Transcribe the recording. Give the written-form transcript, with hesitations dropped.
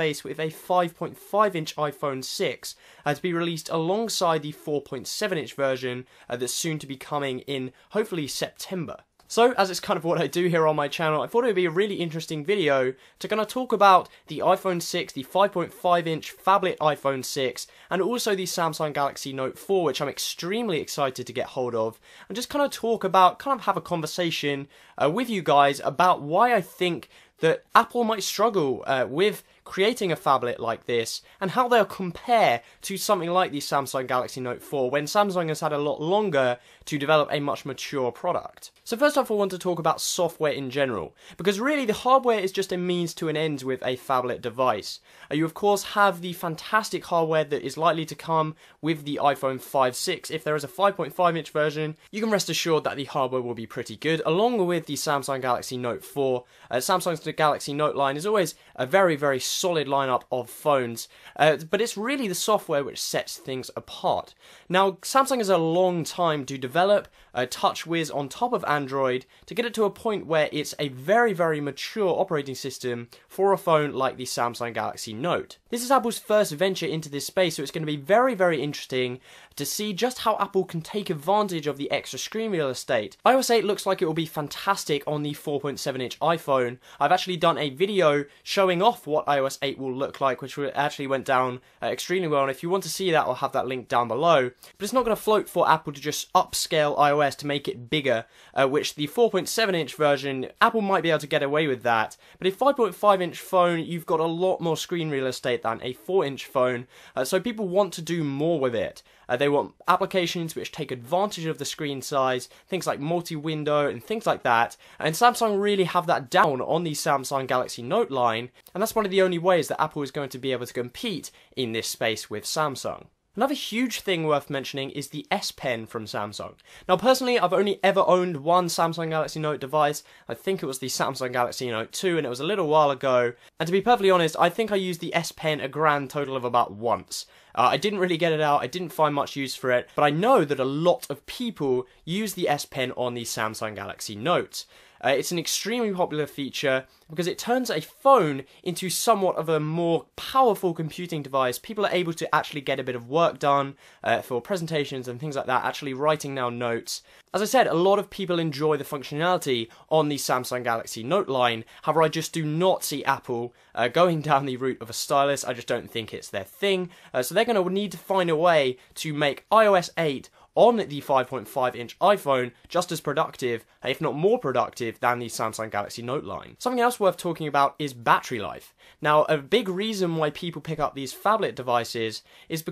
space with a 5.5-inch iPhone 6 to be released alongside the 4.7-inch version that's soon to be coming in, hopefully, September. So, as it's kind of what I do here on my channel, I thought it would be a really interesting video to kind of talk about the iPhone 6, the 5.5-inch phablet iPhone 6, and also the Samsung Galaxy Note 4, which I'm extremely excited to get hold of, and just kind of talk about, kind of have a conversation with you guys about why I think that Apple might struggle with creating a phablet like this, and how they'll compare to something like the Samsung Galaxy Note 4 when Samsung has had a lot longer to develop a much mature product. So first off, I want to talk about software in general, because really the hardware is just a means to an end with a phablet device. You of course have the fantastic hardware that is likely to come with the iPhone 5-6. If there is a 5.5-inch version, you can rest assured that the hardware will be pretty good, along with the Samsung Galaxy Note 4. Samsung's Galaxy Note line is always a very, very solid lineup of phones, but it's really the software which sets things apart. Now, Samsung has a long time to develop TouchWiz on top of Android to get it to a point where it's a very, very mature operating system for a phone like the Samsung Galaxy Note. This is Apple's first venture into this space, so it's going to be very, very interesting to see just how Apple can take advantage of the extra screen real estate. iOS 8 looks like it will be fantastic on the 4.7-inch iPhone. I've actually done a video showing off what iOS 8 will look like, which actually went down extremely well, and if you want to see that, I'll have that link down below. But it's not going to float for Apple to just upscale iOS to make it bigger, which the 4.7-inch version, Apple might be able to get away with that. But a 5.5-inch phone, you've got a lot more screen real estate than a 4-inch phone, so people want to do more with it. They want applications which take advantage of the screen size, things like multi-window and things like that, and Samsung really have that down on the Samsung Galaxy Note line, and that's one of the only ways that Apple is going to be able to compete in this space with Samsung. Another huge thing worth mentioning is the S Pen from Samsung. Now personally, I've only ever owned one Samsung Galaxy Note device. I think it was the Samsung Galaxy Note 2, and it was a little while ago. And to be perfectly honest, I think I used the S Pen a grand total of about once. I didn't really get it out, I didn't find much use for it, but I know that a lot of people use the S Pen on the Samsung Galaxy Note. It's an extremely popular feature because it turns a phone into somewhat of a more powerful computing device. People are able to actually get a bit of work done for presentations and things like that, actually writing down notes. As I said, a lot of people enjoy the functionality on the Samsung Galaxy Note line. However, I just do not see Apple going down the route of a stylus. I just don't think it's their thing. So they're going to need to find a way to make iOS 8 on the 5.5-inch iPhone just as productive, if not more productive, than the Samsung Galaxy Note line. Something else worth talking about is battery life. Now, a big reason why people pick up these phablet devices is because